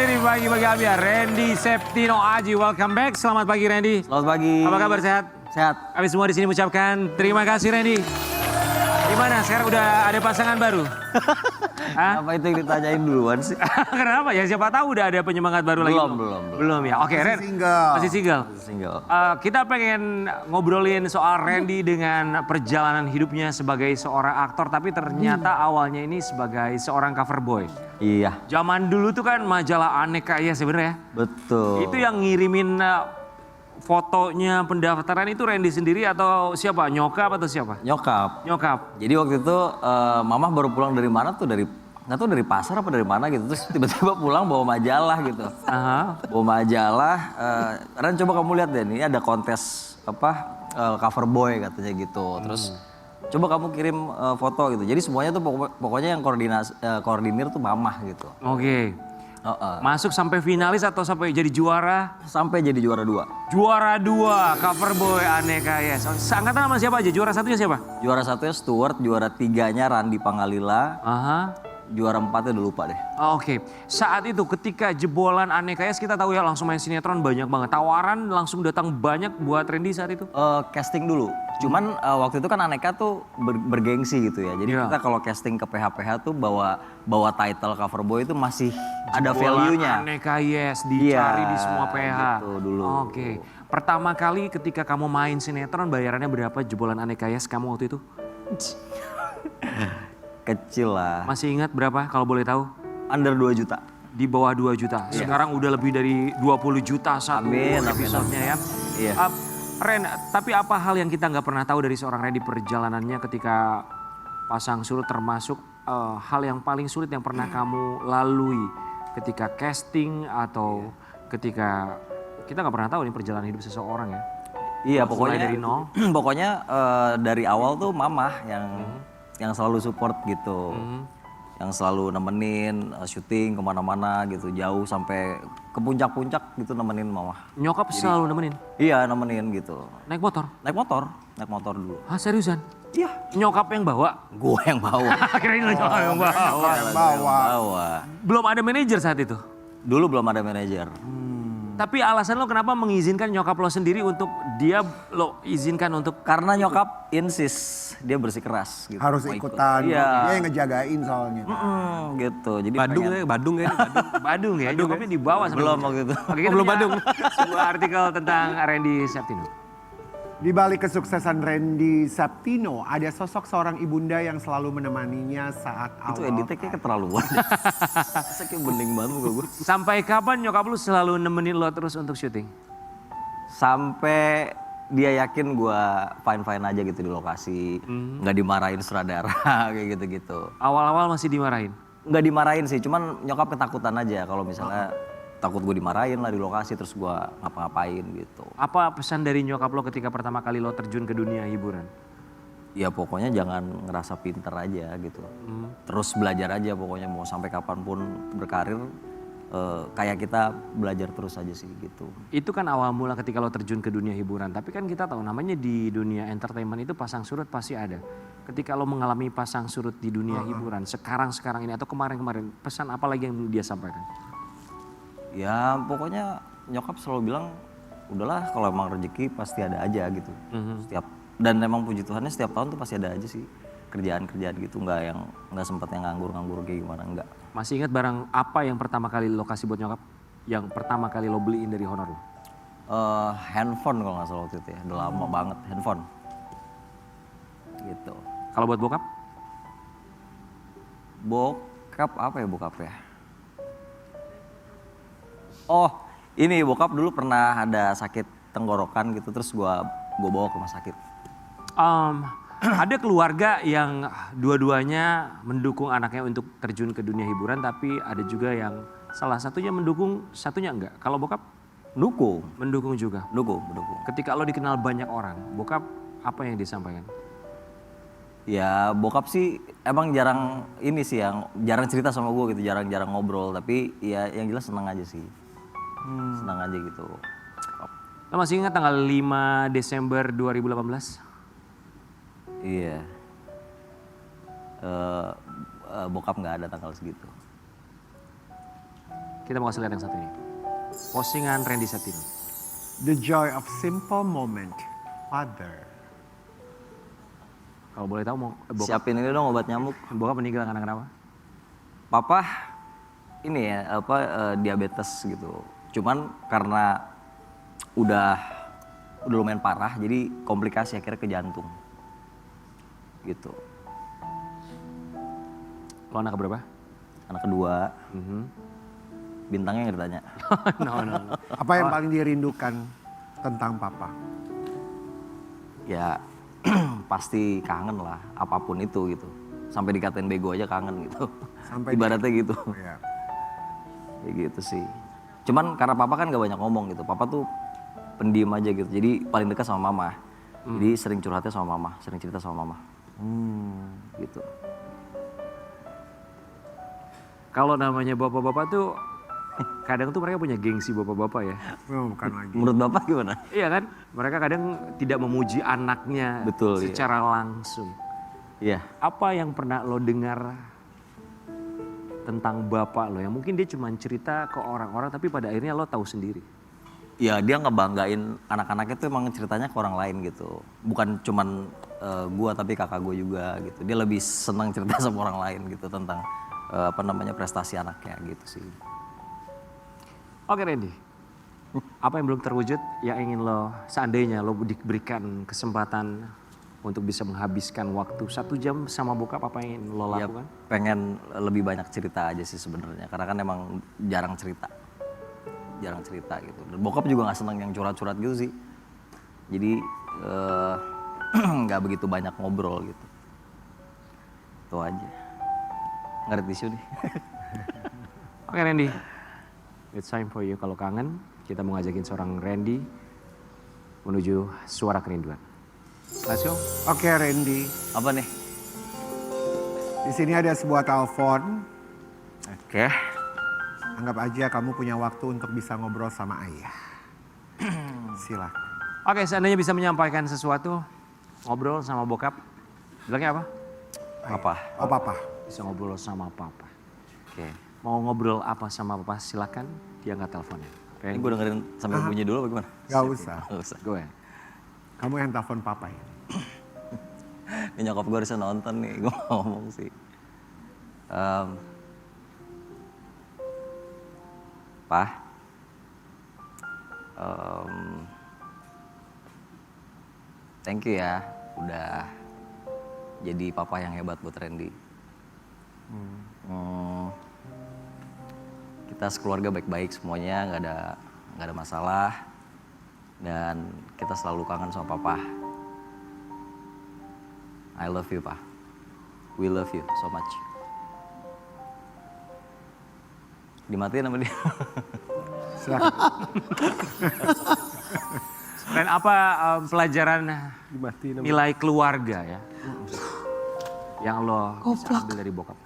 kembali di Pagi-Pagi Ambiar. Randy Septino Aji, welcome back. Selamat pagi Randy. Selamat pagi. Apa kabar, sehat? Sehat. Kami semua di sini mengucapkan terima kasih Randy. Gimana, sekarang udah ada pasangan baru? Hah? Apa itu yang ditanyain duluan sih? Kenapa ya? Siapa tahu udah ada penyemangat baru lagi. Belum ya? Oke, Ren. Masih single. Kita pengen ngobrolin soal Randy dengan perjalanan hidupnya sebagai seorang aktor. Tapi ternyata awalnya ini sebagai seorang cover boy. Iya. Zaman dulu tuh kan majalah Aneka ya sebenarnya. Betul. Itu yang ngirimin fotonya pendaftaran itu Randy sendiri atau siapa? Nyokap atau siapa? Nyokap. Nyokap. Jadi waktu itu mama baru pulang dari mana tuh, nggak tahu dari pasar apa dari mana gitu. Terus tiba-tiba pulang bawa majalah gitu. Bawa majalah, Ren coba kamu lihat deh, ini ada kontes cover boy katanya gitu. Terus coba kamu kirim foto gitu. Jadi semuanya tuh pokoknya yang koordinir tuh mamah gitu. Oke. Masuk sampai finalis atau sampai jadi juara? Sampai jadi juara 2. Juara 2 cover boy Aneka Yes. Angkatan sama siapa aja? Juara satunya siapa? Juara 1-nya Stuart, juara 3-nya Randi Pangalila. Juara 4-nya udah lupa deh. Oke. Saat itu ketika jebolan Aneka Yes kita tahu ya langsung main sinetron banyak banget. Tawaran langsung datang banyak buat Randy saat itu? Casting dulu. Cuman waktu itu kan Aneka tuh bergengsi gitu ya. Jadi kita kalau casting ke PH-PH tuh bawa title cover boy itu masih ada value-nya. Aneka Yes dicari di semua PH. Gitu dulu. Oke. Pertama kali ketika kamu main sinetron bayarannya berapa jebolan Aneka Yes kamu waktu itu? Kecil lah. Masih ingat berapa kalau boleh tahu? Under 2 juta. Di bawah 2 juta. Sekarang udah lebih dari 20 juta satu episodenya ya. Iya. Ren, tapi apa hal yang kita nggak pernah tahu dari seorang Randy perjalanannya ketika pasang surut, termasuk hal yang paling sulit yang pernah kamu lalui ketika casting atau ketika kita nggak pernah tahu nih perjalanan hidup seseorang ya. Iya, pokoknya dari nol. Pokoknya dari awal tuh mamah yang selalu support gitu. Yang selalu nemenin syuting kemana-mana gitu, jauh sampai ke puncak-puncak gitu nemenin mama. Nyokap selalu nemenin? Iya, nemenin gitu. Naik motor? Naik motor dulu. Hah, seriusan? Iya. Nyokap yang bawa? Gue yang bawa. Kirain nyokap yang bawa. Belum ada manajer saat itu? Dulu belum ada manajer. Tapi alasan lo kenapa mengizinkan nyokap lo sendiri untuk lo izinkan untuk? Karena nyokap insist, dia bersikeras gitu. Harus ikutan, dia yang ngejagain soalnya. Gitu, jadi Badung ya, nyokapnya dibawa sama belum waktu itu. Oke, belum Badung. Sebuah artikel tentang Randy Septino. Di balik kesuksesan Randy Septino, ada sosok seorang ibunda yang selalu menemaninya saat awal. Itu editnya kayak keterlaluan. Masa kayak bening banget muka gue. Sampai kapan nyokap lu selalu nemenin lo terus untuk syuting? Sampai dia yakin gue fine-fine aja gitu di lokasi. Nggak dimarahin sutradara kayak gitu-gitu. Awal-awal masih dimarahin? Nggak dimarahin sih, cuman nyokap ketakutan aja kalau misalnya takut gue dimarahin lah di lokasi terus gue ngapa-ngapain gitu. Apa pesan dari nyokap lo ketika pertama kali lo terjun ke dunia hiburan? Ya pokoknya jangan ngerasa pinter aja gitu. Terus belajar aja pokoknya mau sampai kapanpun berkarir kayak kita belajar terus aja sih gitu. Itu kan awal mula ketika lo terjun ke dunia hiburan. Tapi kan kita tahu namanya di dunia entertainment itu pasang surut pasti ada. Ketika lo mengalami pasang surut di dunia hiburan sekarang ini atau kemarin-kemarin, pesan apa lagi yang dia sampaikan? Ya pokoknya nyokap selalu bilang udahlah kalau emang rezeki pasti ada aja gitu. Dan emang puji Tuhannya setiap tahun tuh pasti ada aja sih kerjaan-kerjaan gitu, nggak sempet yang nganggur-nganggur kayak gimana, enggak. Masih ingat barang apa yang pertama kali lo kasih buat nyokap? Yang pertama kali lo beliin dari honor lo? Handphone kalau nggak salah waktu itu ya, udah lama banget handphone. Gitu. Kalau buat bokap? Bokap apa ya bokap ya? Oh, ini bokap dulu pernah ada sakit tenggorokan gitu, terus gua bawa ke rumah sakit. Ada keluarga yang dua-duanya mendukung anaknya untuk terjun ke dunia hiburan, tapi ada juga yang salah satunya mendukung, satunya enggak. Kalau bokap? Mendukung juga? Mendukung. Ketika lo dikenal banyak orang, bokap apa yang disampaikan? Ya bokap sih emang jarang jarang cerita sama gue gitu, jarang ngobrol, tapi ya yang jelas senang aja sih. Senang aja gitu. Lo masih ingat tanggal 5 Desember 2018? Iya. Bokap nggak ada tanggal segitu. Kita mau kasih lihat yang satu ini. Postingan Randy Septino. The joy of simple moment, father. Kalau boleh tahu mau bokap, Siapin ini dong obat nyamuk. bokap meninggal karena kenapa? Papa ini ya diabetes gitu. Cuman karena udah lumayan parah jadi komplikasi akhirnya ke jantung. Gitu. Lo anak berapa? Anak kedua. Bintangnya nggak ditanya. No. Apa yang paling dirindukan tentang papa? Ya pasti kangen lah apapun itu gitu. Sampai dikatain bego aja kangen gitu. Sampai Ibaratnya gitu. Ya. Ya gitu sih. Cuman karena papa kan gak banyak ngomong gitu. Papa tuh pendiam aja gitu. Jadi paling dekat sama mama. Jadi sering curhatnya sama mama, sering cerita sama mama. Gitu. Kalau namanya bapak-bapak tuh kadang tuh mereka punya gengsi bapak-bapak ya. Oh, bukan lagi. Menurut bapak gimana? Iya kan? Mereka kadang tidak memuji anaknya Betul, iya. secara langsung. Iya. Apa yang pernah lo dengar tentang bapak lo yang mungkin dia cuma cerita ke orang-orang tapi pada akhirnya lo tahu sendiri? Ya dia ngebanggain anak-anaknya tuh emang ceritanya ke orang lain gitu. Bukan cuman gua tapi kakak gua juga gitu. Dia lebih senang cerita sama orang lain gitu tentang prestasi anaknya gitu sih. Oke Randy, apa yang belum terwujud yang ingin lo seandainya lo diberikan kesempatan untuk bisa menghabiskan waktu 1 jam sama bokap, apa yang ingin lo Ya lakukan? pengen lebih banyak cerita aja sih sebenarnya. Karena kan emang jarang cerita gitu. Dan bokap juga nggak senang yang curhat-curhat gitu sih. Jadi nggak begitu banyak ngobrol gitu. Itu aja. Nggak ada tisu nih. Oke Randy, it's time for you. Kalau kangen, kita mau ngajakin seorang Randy menuju suara kerinduan. Let's go. Oke Randy, Apa nih? di sini ada sebuah telepon. Oke. Anggap aja kamu punya waktu untuk bisa ngobrol sama ayah. Silakan. Oke, seandainya bisa menyampaikan sesuatu, ngobrol sama bokap, bilangnya apa? Apa? Oh papa. Bisa ngobrol sama papa. Oke. Mau ngobrol apa sama papa, silakan diangkat teleponnya. Ini gue dengerin sambil bunyi dulu apa gimana? Gak usah. Nggak usah. Gue. Kamu yang telepon papa ya. Ini nyokap gue harusnya nonton nih, gue ngomong sih. Pa, thank you ya, udah jadi papa yang hebat buat Randy. Kita sekeluarga baik-baik semuanya, nggak ada masalah, dan kita selalu kangen sama papa. I love you, Pa. We love you so much. Dimatiin sama dia. Silakan. Dan apa pelajaran nilai keluarga ya? Yang lo bisa ambil dari bokap?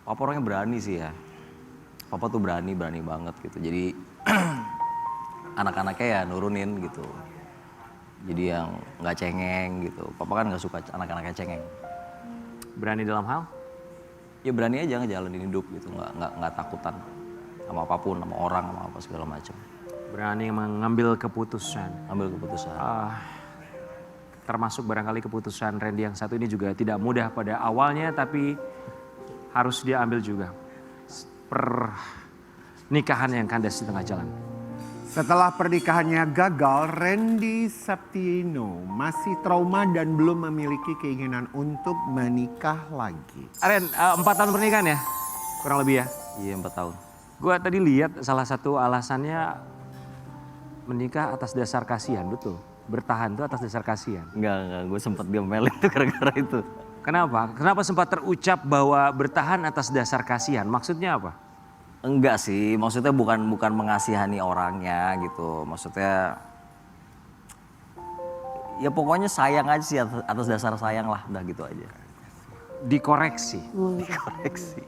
Papa orangnya berani sih ya. Papa tuh berani banget gitu. Jadi anak-anaknya ya nurunin gitu. Jadi yang nggak cengeng gitu. Papa kan nggak suka anak-anaknya cengeng. Berani dalam hal? Ya berani aja ngejalanin hidup gitu. Nggak takutan sama apapun, sama orang, sama apa segala macam. Berani mengambil keputusan. Ambil keputusan. Termasuk barangkali keputusan Randy yang satu ini juga tidak mudah pada awalnya, tapi harus dia ambil juga. Pernikahan yang kandas di tengah jalan. Setelah pernikahannya gagal, Randy Septino masih trauma dan belum memiliki keinginan untuk menikah lagi. Aren, 4 tahun pernikahan ya? Kurang lebih ya? Iya 4 tahun. Gue tadi lihat salah satu alasannya menikah atas dasar kasihan, betul. Bertahan tuh atas dasar kasihan. Enggak, gue sempet diomelin tuh gara-gara itu. Kenapa? Kenapa sempat terucap bahwa bertahan atas dasar kasihan? Maksudnya apa? Enggak sih, maksudnya bukan mengasihani orangnya gitu. Maksudnya ya pokoknya sayang aja sih atas dasar sayang lah, udah gitu aja. Dikoreksi. Dikoreksi.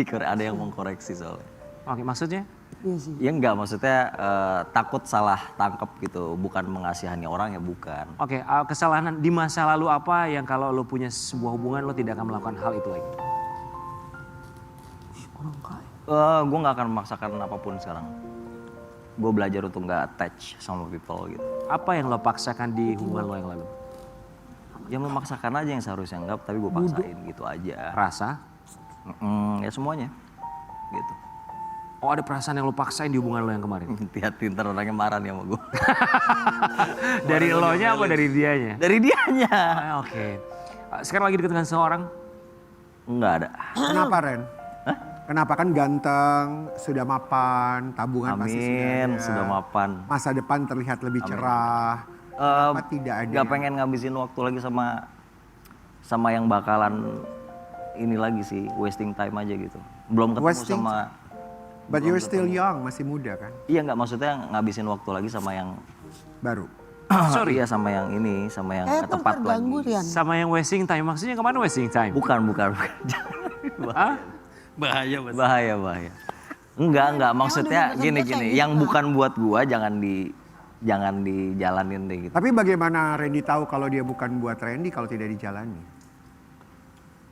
Ada yang mengkoreksi soalnya. Oke, maksudnya? Ya enggak, maksudnya takut salah tangkap gitu, bukan mengasihani orang ya bukan. Oke, kesalahan di masa lalu apa yang kalau lo punya sebuah hubungan lo tidak akan melakukan hal itu lagi? Gue nggak akan memaksakan apapun sekarang. Gue belajar untuk nggak attach sama people gitu. Apa yang lo paksakan di hubungan lo yang lalu? Ya memaksakan aja yang seharusnya enggak, tapi gue paksain gitu aja. Rasa? Ya semuanya gitu. Oh ada perasaan yang lo paksain di hubungan lo yang kemarin? Hati-hati ntar orangnya marah nih sama gue. Dari lo-nya apa dari dianya? Dari dianya. Oke. Sekarang lagi deket dengan seorang? Enggak ada. Kenapa Ren? Kenapa kan ganteng, sudah mapan, tabungan masih Amin, ada. sudah mapan. Masa depan terlihat lebih cerah. Kenapa tidak ada? Gak pengen ngabisin waktu lagi sama yang bakalan ini lagi sih, wasting time aja gitu. Belum ketemu Wasting sama. But you're still young, masih muda kan? Iya nggak, maksudnya ngabisin waktu lagi sama yang Baru. sorry ya, sama yang ini, sama yang tepat lagi. Sama yang wasting time, maksudnya kemana wasting time? Bukan. Hah? Bahaya. Enggak, maksudnya gini, yang bukan buat gua jangan dijalanin deh gitu. Tapi bagaimana Randy tahu kalau dia bukan buat Randy kalau tidak dijalani?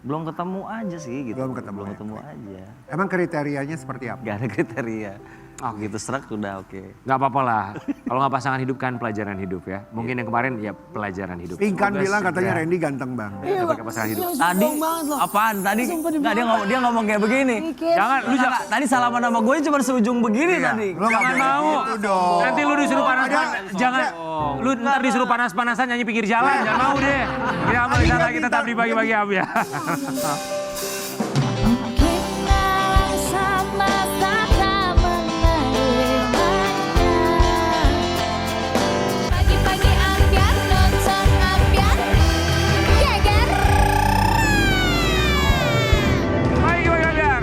Belum ketemu aja sih gitu. Belum ketemu aja. Emang kriterianya seperti apa? Gak ada kriteria. Gitu serak udah oke. Gak apa-apa lah. Kalau gak pasangan hidup kan pelajaran hidup ya. Mungkin yang kemarin ya pelajaran hidup. Pinkan Semoga bilang katanya segera Randy ganteng banget. udah pakai pasangan hidup. Tadi apaan? Tadi nggak dia ngomong kayak begini. Jangan lu jangan. Tadi salaman sama gue cuma seujung begini tadi. Lo nggak Jangan boleh mau. gitu dong. Nanti lu disuruh panas-panas. Jangan. Lu ntar disuruh panas-panasan nyanyi pinggir jalan. Jangan mau deh. Kita melihat lagi tetap di bagi-bagi am ya. Pagi-pagi ambiar, nonton ambiar, geger. Baik, biar.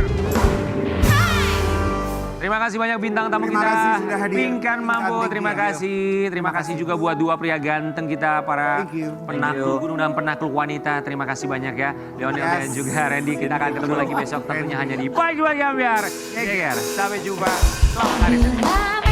Terima kasih banyak bintang tamu Terima kita. kasih sudah hadir. Pinkan Mambo, Cantik terima ya. kasih. Terima kasih juga buat dua pria ganteng kita, para Thank you. penakluk gunung dan penakluk wanita. Terima kasih banyak ya. Lionel Yes. dan juga Randy. Kita akan ketemu lagi besok tentunya hanya di Pagi Pagi Ambiar. Geger. Sampai jumpa. Selamat hari Senin. Lama